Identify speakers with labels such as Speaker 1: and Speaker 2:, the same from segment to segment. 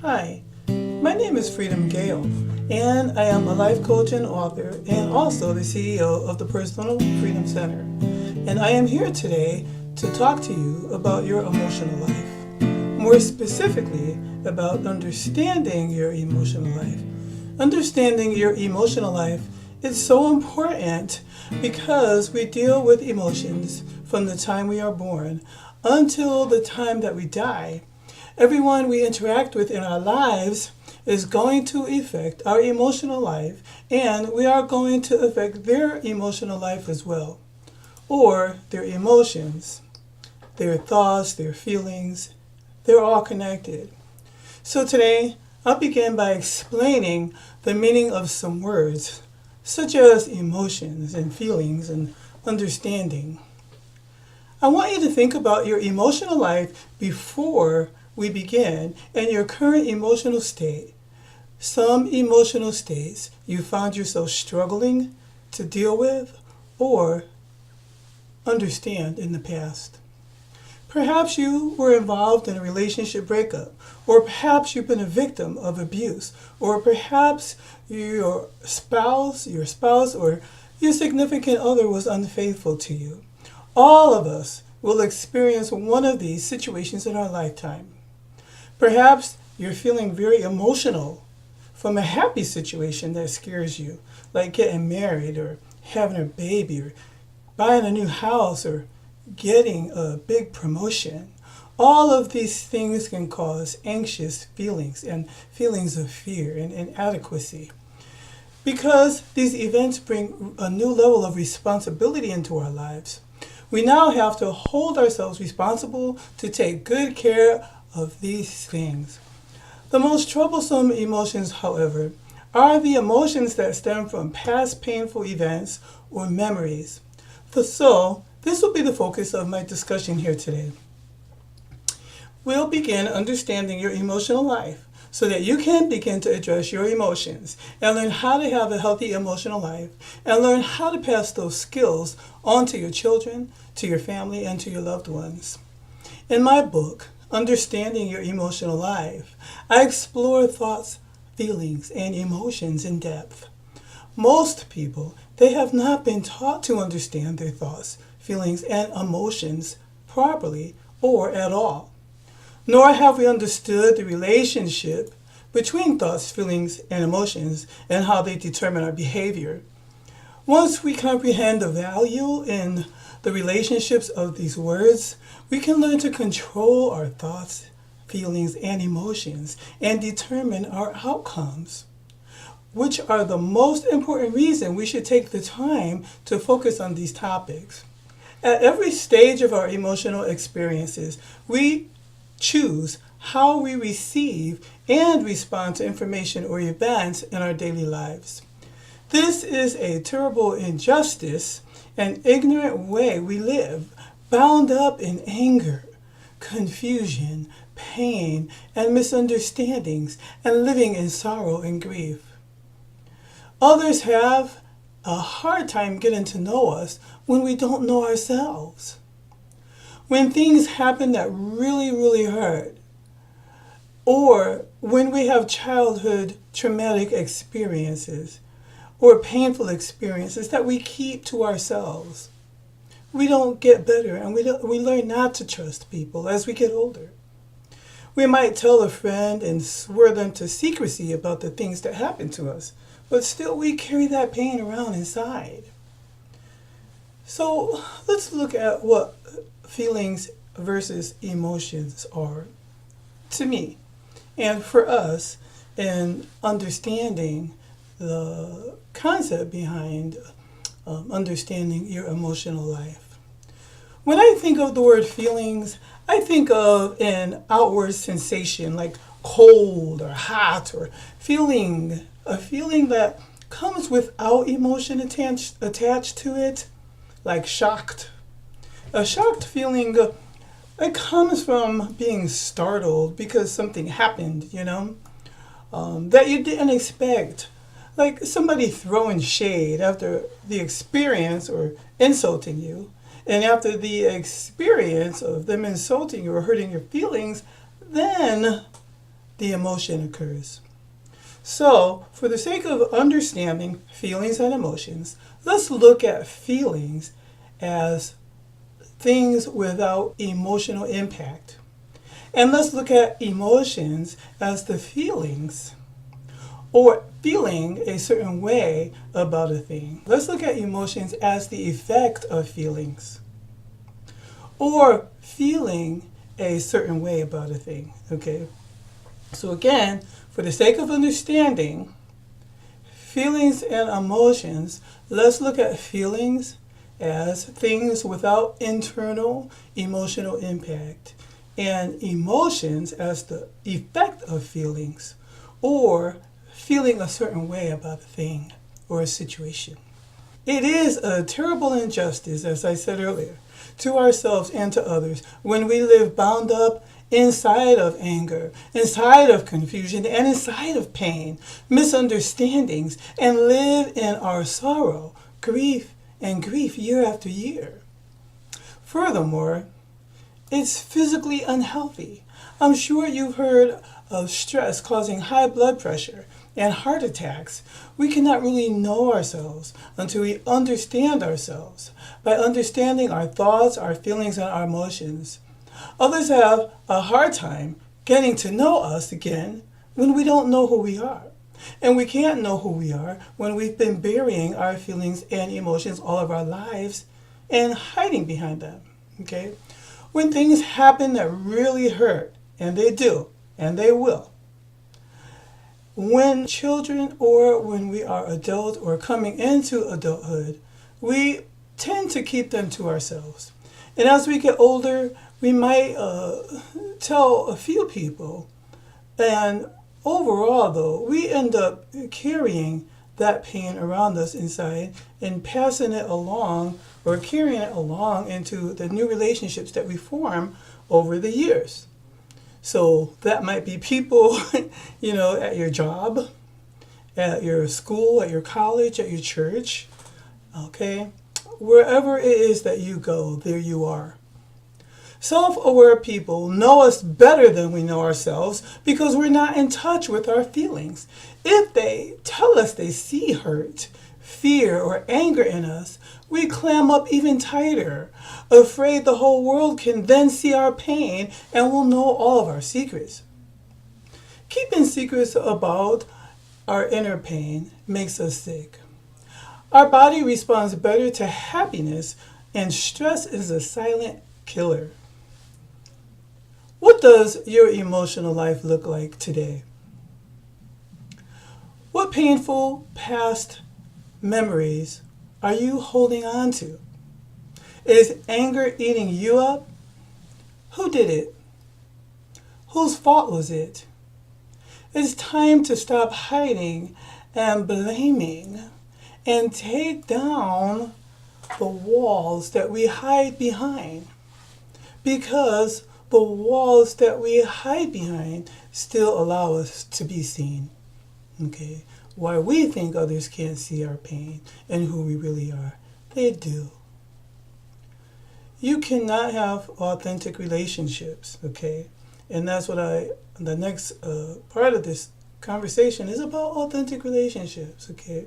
Speaker 1: Hi, my name is Gale, and I am a life coach and author, and also the CEO of the Personal Freedom Center. And I am here today to talk to you about your emotional life. More specifically, about understanding your emotional life. Understanding your emotional life is so important because we deal with emotions from the time we are born until the time that we die. Everyone we interact with in our lives is going to affect our emotional life, and we are going to affect their emotional life as well, or their emotions, their thoughts, their feelings. They're all connected. So today, I'll begin by explaining the meaning of some words, such as emotions and feelings and understanding. I want you to think about your emotional life before we begin and your current emotional state. Some emotional states you found yourself struggling to deal with or understand in the past. Perhaps you were involved in a relationship breakup, or perhaps you've been a victim of abuse, or perhaps your spouse or your significant other was unfaithful to you. All of us will experience one of these situations in our lifetime. Perhaps you're feeling very emotional from a happy situation that scares you, like getting married or having a baby or buying a new house or getting a big promotion. All of these things can cause anxious feelings and feelings of fear and inadequacy. Because these events bring a new level of responsibility into our lives, we now have to hold ourselves responsible to take good care of these things. The most troublesome emotions, however, are the emotions that stem from past painful events or memories. So, this will be the focus of my discussion here today. We'll begin understanding your emotional life so that you can begin to address your emotions and learn how to have a healthy emotional life and learn how to pass those skills on to your children, to your family, and to your loved ones. In my book, Understanding Your Emotional Life, I explore thoughts, feelings, and emotions in depth. Most people, they have not been taught to understand their thoughts, feelings, and emotions properly or at all. Nor have we understood the relationship between thoughts, feelings, and emotions and how they determine our behavior. Once we comprehend the value in the relationships of these words, we can learn to control our thoughts, feelings, and emotions and determine our outcomes, which are the most important reason we should take the time to focus on these topics. At every stage of our emotional experiences, we choose how we receive and respond to information or events in our daily lives. This is a terrible injustice and ignorant way we live, bound up in anger, confusion, pain, and misunderstandings, and living in sorrow and grief. Others have a hard time getting to know us when we don't know ourselves. When things happen that really hurt, or when we have childhood traumatic experiences, or painful experiences that we keep to ourselves, we don't get better, and we learn not to trust people as we get older. We might tell a friend and swear them to secrecy about the things that happen to us, but still we carry that pain around inside. So let's look at what feelings versus emotions are to me and for us in understanding the concept behind understanding your emotional life. When I think of the word feelings, I think of an outward sensation like cold or hot or a feeling that comes without emotion attached to it, like shocked. A shocked feeling, it comes from being startled because something happened, that you didn't expect. Like somebody throwing shade after the experience or insulting you. And after the experience of them insulting you or hurting your feelings, then the emotion occurs. So, for the sake of understanding feelings and emotions, let's look at feelings as things without emotional impact. And let's look at emotions as the feelings or feeling a certain way about a thing. Let's look at emotions as the effect of feelings or feeling a certain way about a thing. Okay? So again, for the sake of understanding feelings and emotions, let's look at feelings as things without internal emotional impact, and emotions as the effect of feelings or feeling a certain way about a thing or a situation. It is a terrible injustice, as I said earlier, to ourselves and to others when we live bound up inside of anger, inside of confusion, and inside of pain, misunderstandings, and live in our sorrow, grief, and grief year after year. Furthermore, it's physically unhealthy. I'm sure you've heard of stress causing high blood pressure and heart attacks. We cannot really know ourselves until we understand ourselves by understanding our thoughts, our feelings, and our emotions. Others have a hard time getting to know us again when we don't know who we are. And we can't know who we are when we've been burying our feelings and emotions all of our lives and hiding behind them. Okay? When things happen that really hurt, and they do, and they will, when children or when we are adults or coming into adulthood, we tend to keep them to ourselves. And as we get older, we might tell a few people, and overall though, we end up carrying that pain around us inside and passing it along or carrying it along into the new relationships that we form over the years. So that might be people, at your job, at your school, at your college, at your church, okay? Wherever it is that you go, there you are. Self-aware people know us better than we know ourselves because we're not in touch with our feelings. If they tell us they see hurt, fear, or anger in us, we clam up even tighter, afraid the whole world can then see our pain and will know all of our secrets. Keeping secrets about our inner pain makes us sick. Our body responds better to happiness, and stress is a silent killer. What does your emotional life look like today? What painful past memories are you holding on to? Is anger eating you up? Who did it? Whose fault was it? It's time to stop hiding and blaming and take down the walls that we hide behind, because the walls that we hide behind still allow us to be seen. Okay? Why we think others can't see our pain and who we really are, they do. You cannot have authentic relationships, okay? And that's what the next part of this conversation is about, authentic relationships, okay?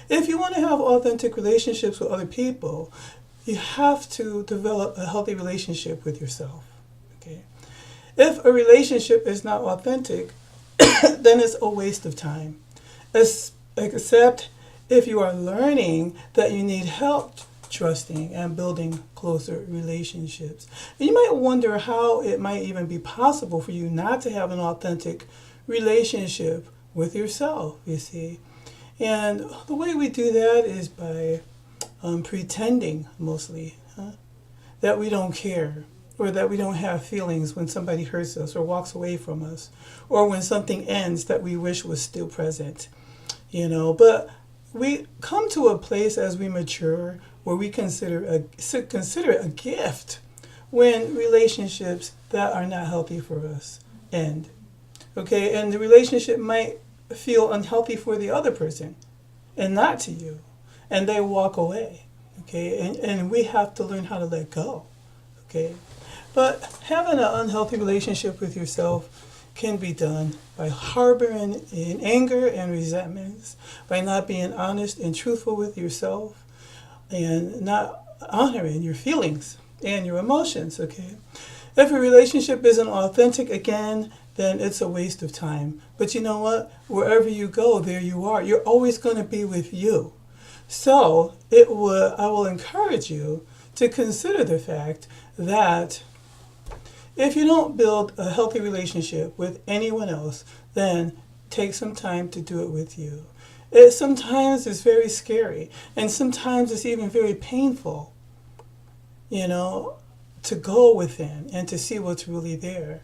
Speaker 1: If you want to have authentic relationships with other people, you have to develop a healthy relationship with yourself, okay? If a relationship is not authentic, then it's a waste of time. Except if you are learning that you need help trusting and building closer relationships. And you might wonder how it might even be possible for you not to have an authentic relationship with yourself, you see. And the way we do that is by pretending mostly that we don't care, or that we don't have feelings when somebody hurts us or walks away from us, or when something ends that we wish was still present, But we come to a place as we mature where we consider it a gift when relationships that are not healthy for us end. Okay, and the relationship might feel unhealthy for the other person and not to you, and they walk away. Okay, and we have to learn how to let go. Okay, but having an unhealthy relationship with yourself can be done by harboring in anger and resentments, by not being honest and truthful with yourself, and not honoring your feelings and your emotions, okay? If a relationship isn't authentic, again, then it's a waste of time. But you know what? Wherever you go, there you are. You're always going to be with you. So I will encourage you to consider the fact that if you don't build a healthy relationship with anyone else, then take some time to do it with you. It sometimes is very scary, and sometimes it's even very painful, to go within and to see what's really there.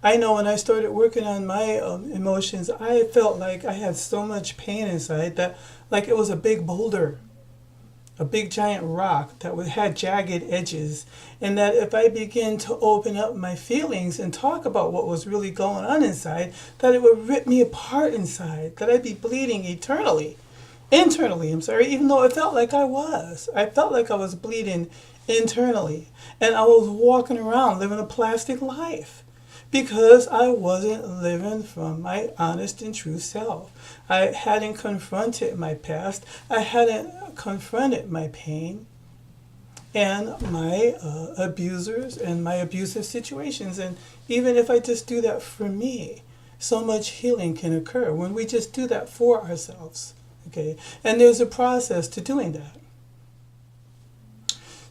Speaker 1: I know when I started working on my emotions, I felt like I had so much pain inside that like it was a big boulder, a big giant rock that had jagged edges, and that if I begin to open up my feelings and talk about what was really going on inside, that it would rip me apart inside, that I'd be bleeding internally, even though it felt like I felt like I was bleeding internally, and I was walking around living a plastic life because I wasn't living from my honest and true self. I hadn't confronted my past. I hadn't confronted my pain and my abusers and my abusive situations. And even if I just do that for me, so much healing can occur when we just do that for ourselves. Okay? And there's a process to doing that.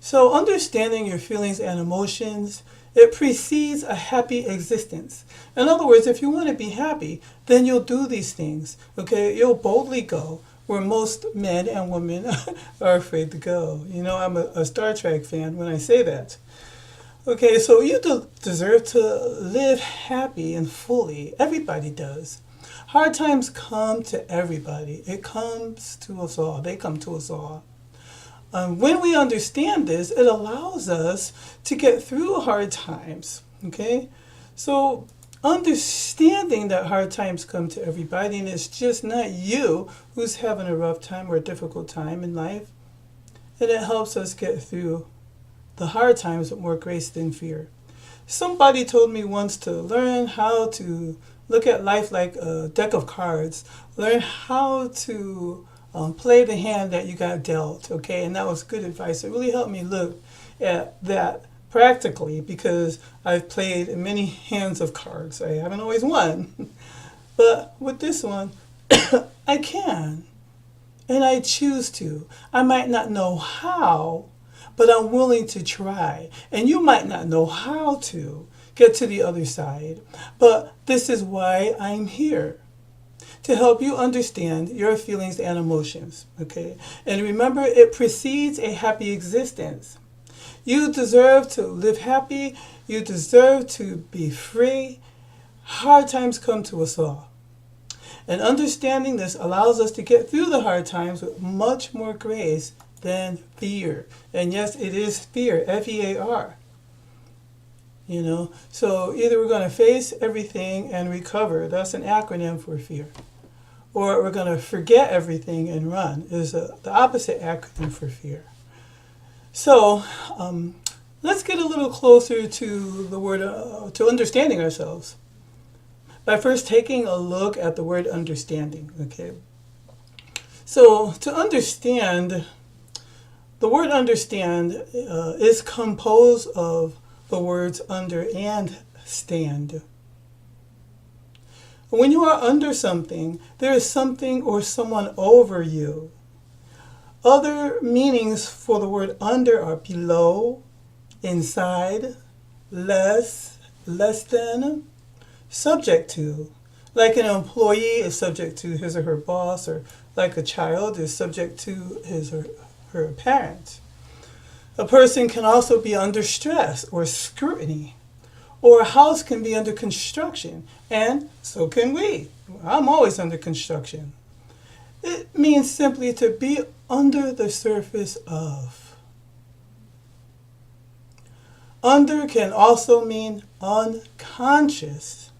Speaker 1: So understanding your feelings and emotions, it precedes a happy existence. In other words, if you want to be happy, then you'll do these things. Okay, you'll boldly go where most men and women are afraid to go. I'm a Star Trek fan when I say that. Okay, so you deserve to live happy and fully. Everybody does. Hard times come to everybody. It comes to us all. They come to us all. When we understand this, it allows us to get through hard times, okay? So understanding that hard times come to everybody and it's just not you who's having a rough time or a difficult time in life, and it helps us get through the hard times with more grace than fear. Somebody told me once to learn how to look at life like a deck of cards, learn how to play the hand that you got dealt, okay? And that was good advice. It really helped me look at that practically because I've played many hands of cards. I haven't always won. But with this one, I can. And I choose to. I might not know how, but I'm willing to try. And you might not know how to get to the other side. But this is why I'm here, to help you understand your feelings and emotions, okay? And remember, it precedes a happy existence. You deserve to live happy. You deserve to be free. Hard times come to us all. And understanding this allows us to get through the hard times with much more grace than fear. And yes, it is fear, F-E-A-R. So either we're going to face everything and recover. That's an acronym for fear. Or we're going to forget everything and run is the opposite acronym for fear. So let's get a little closer to the word, to understanding ourselves by first taking a look at the word understanding, okay? So to understand, the word understand is composed of the words under and stand. When you are under something, there is something or someone over you. Other meanings for the word under are below, inside, less than, subject to. Like an employee is subject to his or her boss, or like a child is subject to his or her parent. A person can also be under stress or scrutiny. Or a house can be under construction, and so can we. I'm always under construction. It means simply to be under the surface of. Under can also mean unconscious,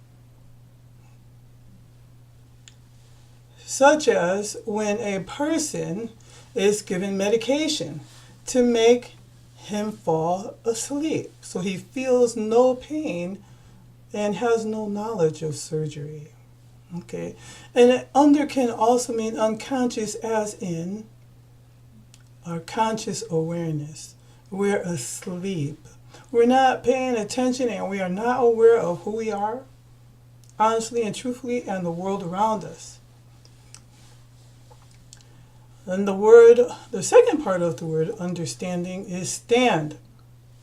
Speaker 1: such as when a person is given medication to make him fall asleep, so he feels no pain and has no knowledge of surgery. Okay, and under can also mean unconscious, as in our conscious awareness. We're asleep. We're not paying attention and we are not aware of who we are, honestly and truthfully, and the world around us. And the second part of the word understanding is stand.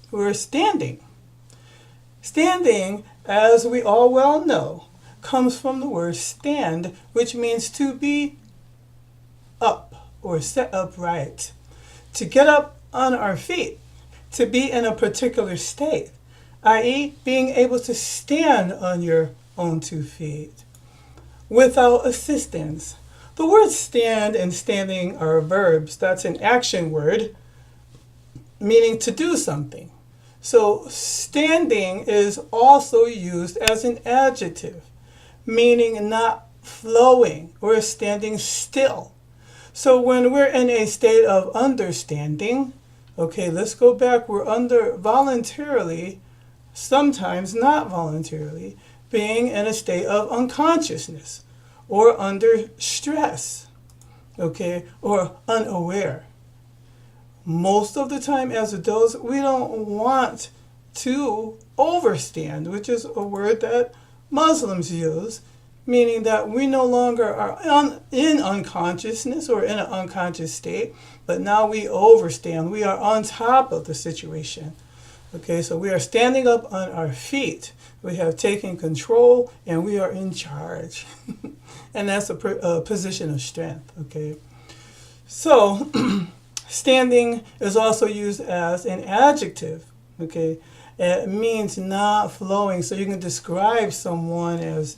Speaker 1: We're standing. Standing, as we all well know, comes from the word stand, which means to be up or set upright, to get up on our feet, to be in a particular state, i.e., being able to stand on your own 2 feet without assistance. The words stand and standing are verbs. That's an action word meaning to do something. So standing is also used as an adjective, meaning not flowing or standing still. So when we're in a state of understanding, okay, let's go back, we're under voluntarily, sometimes not voluntarily, being in a state of unconsciousness or under stress, okay, or unaware. Most of the time as adults, we don't want to overstand, which is a word that Muslims use, meaning that we no longer are in unconsciousness or in an unconscious state, but now we overstand. We are on top of the situation. Okay, so we are standing up on our feet. We have taken control and we are in charge. And that's a position of strength. Okay, so standing is also used as an adjective. Okay, it means not flowing. So you can describe someone as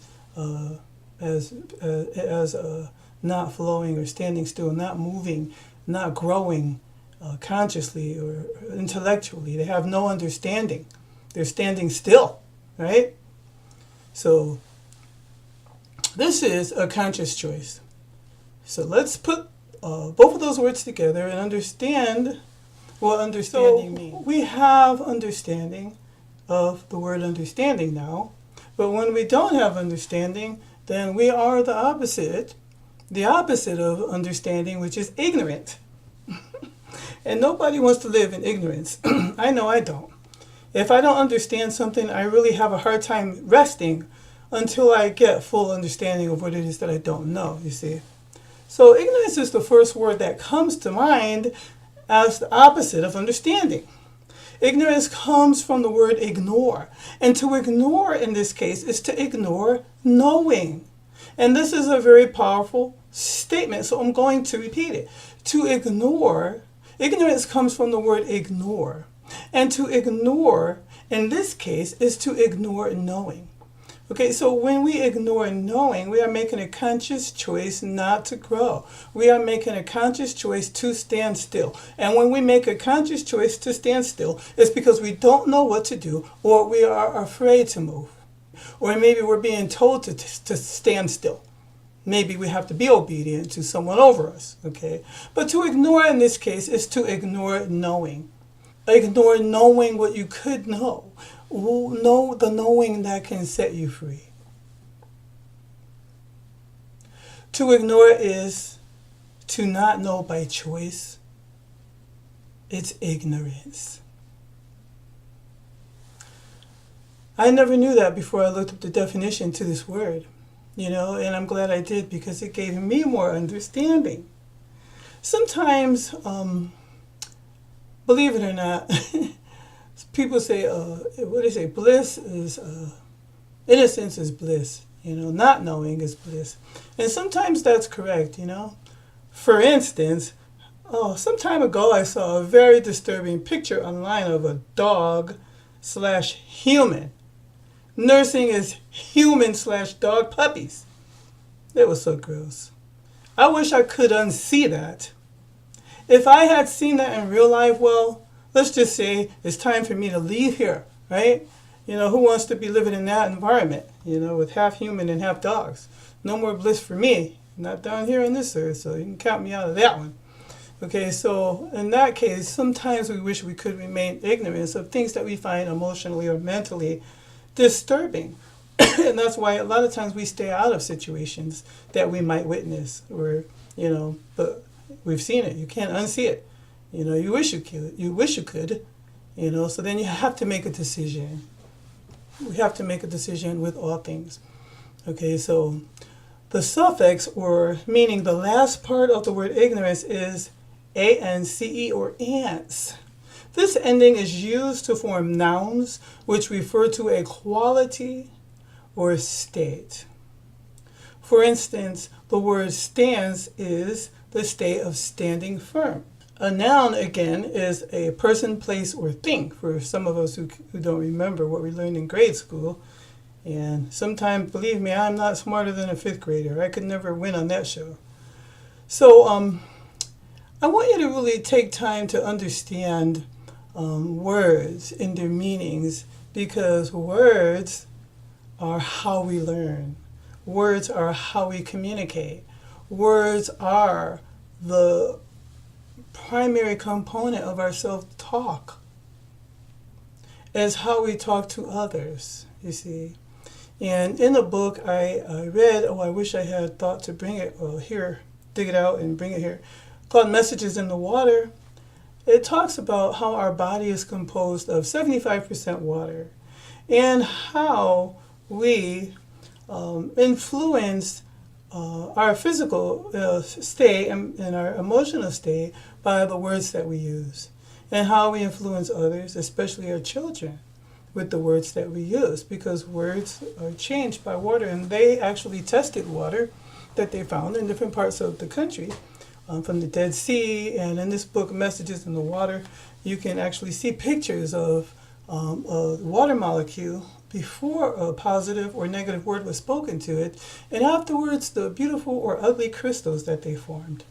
Speaker 1: not flowing or standing still, not moving, not growing consciously or intellectually. They have no understanding. They're standing still, right? So this is a conscious choice. So let's put both of those words together and understand what understanding means. We have understanding of the word understanding now. But when we don't have understanding, then we are the opposite of understanding, which is ignorant. And nobody wants to live in ignorance. I know I don't. If I don't understand something, I really have a hard time resting until I get full understanding of what it is that I don't know, you see. So ignorance is the first word that comes to mind as the opposite of understanding. Ignorance comes from the word ignore. And to ignore in this case is to ignore knowing. And this is a very powerful statement, so I'm going to repeat it. To ignore, ignorance comes from the word ignore. And to ignore in this case is to ignore knowing. Okay, so when we ignore knowing, we are making a conscious choice not to grow. We are making a conscious choice to stand still. And when we make a conscious choice to stand still, it's because we don't know what to do, or we are afraid to move. Or maybe we're being told to stand still. Maybe we have to be obedient to someone over us, okay? But to ignore in this case is to ignore knowing. Ignore knowing what you could know. Know the knowing that can set you free. To ignore is to not know by choice. It's ignorance. I never knew that before I looked up the definition to this word, and I'm glad I did because it gave me more understanding. Sometimes, believe it or not, people say, bliss is, innocence is bliss, not knowing is bliss. And sometimes that's correct, For instance, some time ago I saw a very disturbing picture online of a dog/human nursing his human/dog puppies. It was so gross. I wish I could unsee that. If I had seen that in real life, well, let's just say it's time for me to leave here, right? Who wants to be living in that environment, with half human and half dogs? No more bliss for me, not down here on this earth, so you can count me out of that one. Okay, so in that case, sometimes we wish we could remain ignorant of things that we find emotionally or mentally disturbing. And that's why a lot of times we stay out of situations that we might witness, or, but we've seen it. You can't unsee it. You wish you could. So then you have to make a decision. We have to make a decision with all things. Okay, so the suffix, or meaning the last part of the word ignorance, is ance, or ants. This ending is used to form nouns which refer to a quality or state. For instance, the word stands is the state of standing firm. A noun, again, is a person, place, or thing, for some of us who don't remember what we learned in grade school. And sometimes, believe me, I'm not smarter than a fifth grader. I could never win on that show. So I want you to really take time to understand words and their meanings, because words are how we learn. Words are how we communicate. Words are the primary component of our self-talk, as how we talk to others, you see. And in a book I read, I wish I had thought to bring it here, dig it out and bring it here, called Messages in the Water. It talks about how our body is composed of 75% water, and how we influence our physical state and our emotional state by the words that we use, and how we influence others, especially our children, with the words that we use, because words are changed by water. And they actually tested water that they found in different parts of the country, from the Dead Sea. And in this book, Messages in the Water, you can actually see pictures of a water molecule before a positive or negative word was spoken to it, and afterwards the beautiful or ugly crystals that they formed.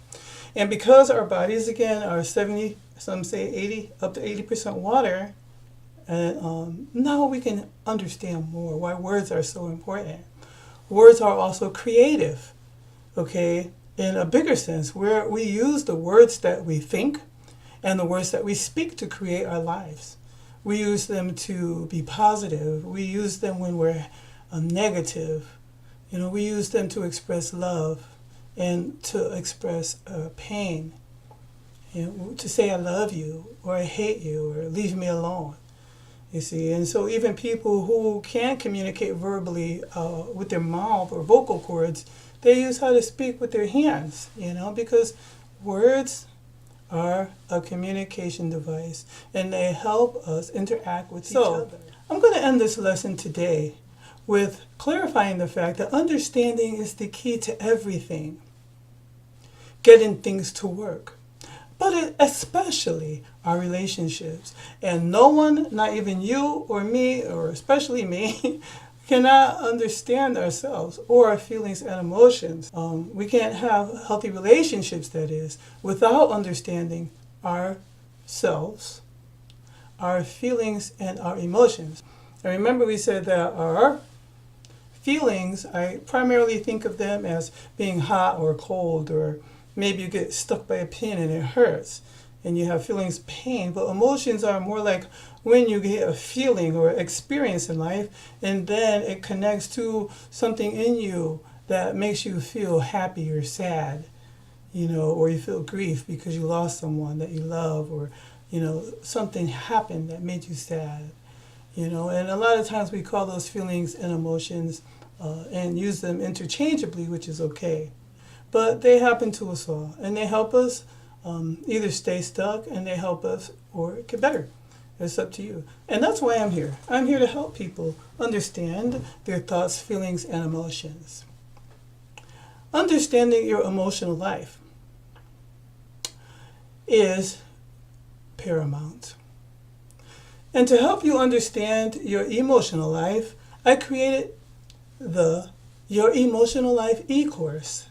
Speaker 1: And because our bodies, again, are 70, some say 80, up to 80% water, and now we can understand more why words are so important. Words are also creative, okay, in a bigger sense, where we use the words that we think and the words that we speak to create our lives. We use them to be positive. We use them when we're negative. We use them to express love and to express pain. To say I love you, or I hate you, or leave me alone. You see, and so even people who can't communicate verbally with their mouth or vocal cords, they use how to speak with their hands, because words are a communication device, and they help us interact with each other. I'm going to end this lesson today with clarifying the fact that understanding is the key to everything, getting things to work, but especially our relationships. And no one, not even you or me, or especially me, cannot understand ourselves or our feelings and emotions. We can't have healthy relationships, that is, without understanding ourselves, our feelings, and our emotions. And remember, we said that our feelings, I primarily think of them as being hot or cold, or maybe you get stuck by a pin and it hurts, and you have feelings, pain. But emotions are more like when you get a feeling or experience in life, and then it connects to something in you that makes you feel happy or sad, or you feel grief because you lost someone that you love, or, something happened that made you sad, and a lot of times we call those feelings and emotions and use them interchangeably, which is okay. But they happen to us all, and they help us either stay stuck, and they help us or get better. It's up to you. And that's why I'm here. I'm here to help people understand their thoughts, feelings, and emotions. Understanding your emotional life is paramount. And to help you understand your emotional life, I created the Your Emotional Life Ecourse.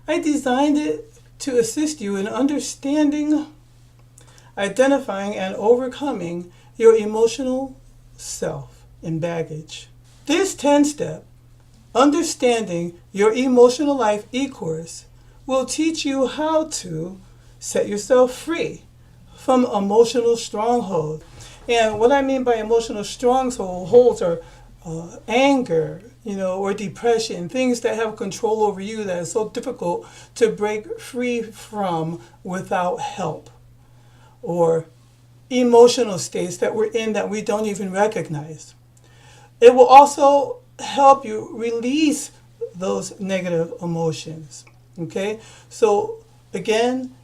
Speaker 1: I designed it to assist you in understanding, identifying, and overcoming your emotional self and baggage. This 10-step Understanding Your Emotional Life e-course will teach you how to set yourself free from emotional stronghold. And what I mean by emotional strongholds are anger, or depression, things that have control over you that is so difficult to break free from without help, or emotional states that we're in that we don't even recognize. It will also help you release those negative emotions. Okay, so again,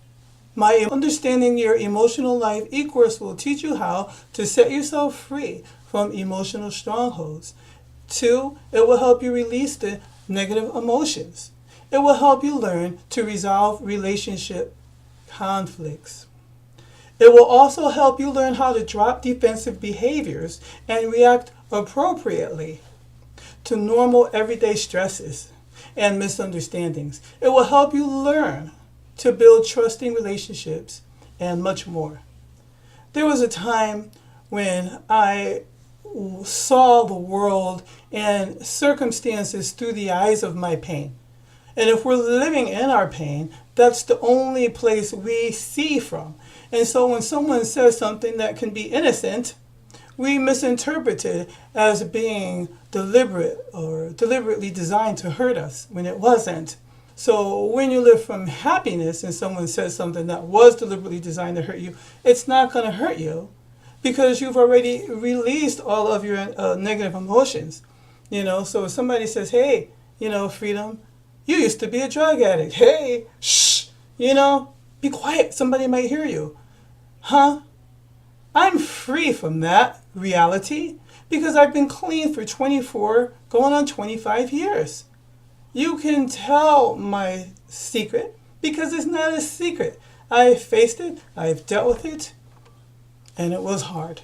Speaker 1: my Understanding Your Emotional Life e-course will teach you how to set yourself free from emotional strongholds. 2, it will help you release the negative emotions. It will help you learn to resolve relationship conflicts. It will also help you learn how to drop defensive behaviors and react appropriately to normal everyday stresses and misunderstandings. It will help you learn to build trusting relationships and much more. There was a time when I saw the world and circumstances through the eyes of my pain. And if we're living in our pain, that's the only place we see from. And so when someone says something that can be innocent, we misinterpret it as being deliberate or deliberately designed to hurt us when it wasn't. So when you live from happiness and someone says something that was deliberately designed to hurt you, it's not going to hurt you because you've already released all of your negative emotions. So if somebody says, hey, Freedom, you used to be a drug addict. Hey, shh, be quiet. Somebody might hear you. Huh? I'm free from that reality because I've been clean for 24, going on 25 years. You can tell my secret because it's not a secret. I faced it, I've dealt with it, and it was hard.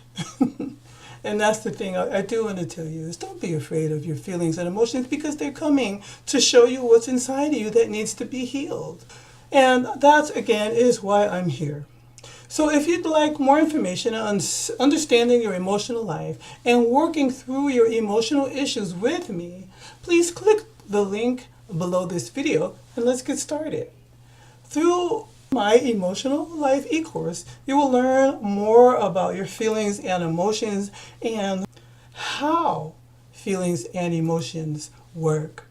Speaker 1: And that's the thing I do want to tell you is don't be afraid of your feelings and emotions because they're coming to show you what's inside of you that needs to be healed. And that, again, is why I'm here. So if you'd like more information on understanding your emotional life and working through your emotional issues with me, please click the link below this video and let's get started. Through my Emotional Life e-course, you will learn more about your feelings and emotions and how feelings and emotions work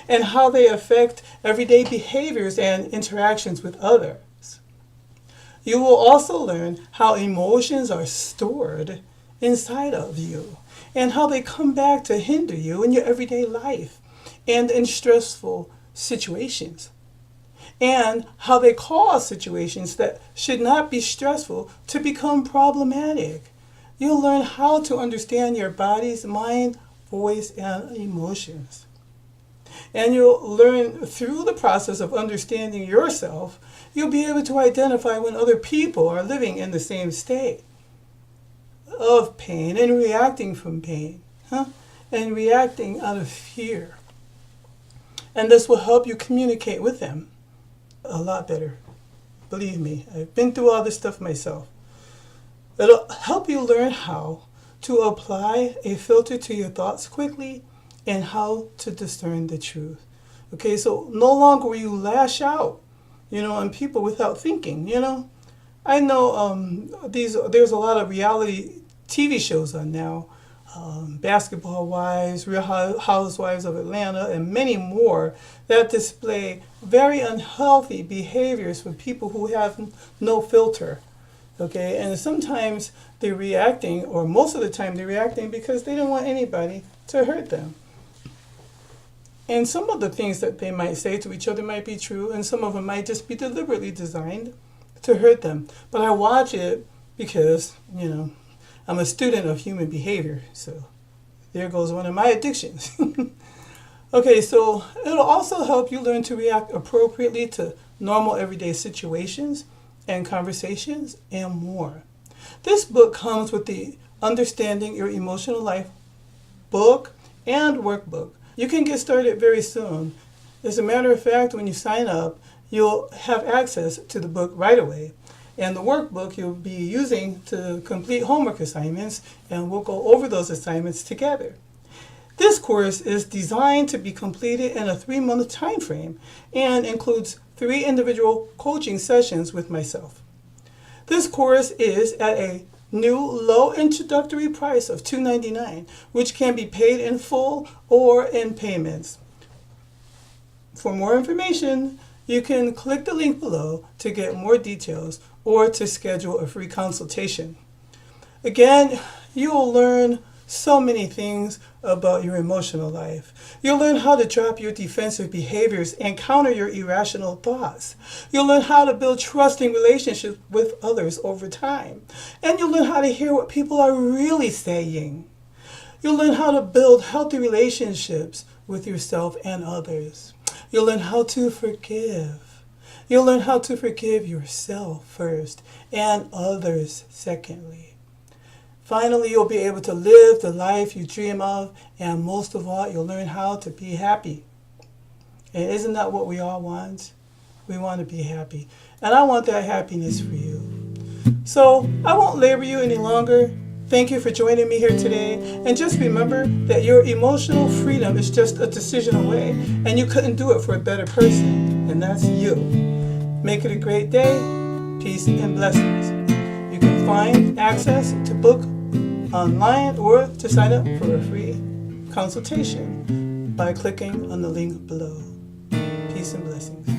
Speaker 1: and how they affect everyday behaviors and interactions with others. You will also learn how emotions are stored inside of you and how they come back to hinder you in your everyday life and in stressful situations, and how they cause situations that should not be stressful to become problematic. You'll learn how to understand your body's mind, voice, and emotions. And you'll learn through the process of understanding yourself, you'll be able to identify when other people are living in the same state of pain and reacting from pain, and reacting out of fear. And this will help you communicate with them a lot better. Believe me, I've been through all this stuff myself. It'll help you learn how to apply a filter to your thoughts quickly and how to discern the truth. Okay, so no longer will you lash out, on people without thinking, I know there's a lot of reality TV shows on now. Basketball Wives, Real Housewives of Atlanta, and many more that display very unhealthy behaviors for people who have no filter. Okay, and sometimes they're reacting, or most of the time they're reacting because they don't want anybody to hurt them. And some of the things that they might say to each other might be true, and some of them might just be deliberately designed to hurt them. But I watch it because, I'm a student of human behavior, so there goes one of my addictions. Okay, so it'll also help you learn to react appropriately to normal everyday situations and conversations and more. This book comes with the Understanding Your Emotional Life book and workbook. You can get started very soon. As a matter of fact, when you sign up, you'll have access to the book right away. And the workbook you'll be using to complete homework assignments, and we'll go over those assignments together. This course is designed to be completed in a 3-month time frame and includes 3 individual coaching sessions with myself. This course is at a new low introductory price of $2.99, which can be paid in full or in payments. For more information, you can click the link below to get more details or to schedule a free consultation. Again, you will learn so many things about your emotional life. You'll learn how to drop your defensive behaviors and counter your irrational thoughts. You'll learn how to build trusting relationships with others over time. And you'll learn how to hear what people are really saying. You'll learn how to build healthy relationships with yourself and others. You'll learn how to forgive. You'll learn how to forgive yourself first and others secondly. Finally, you'll be able to live the life you dream of, and most of all, you'll learn how to be happy. And isn't that what we all want? We want to be happy. And I want that happiness for you. So I won't labor you any longer. Thank you for joining me here today. And just remember that your emotional freedom is just a decision away, and you couldn't do it for a better person, and that's you. Make it a great day. Peace and blessings. You can find access to book online or to sign up for a free consultation by clicking on the link below. Peace and blessings.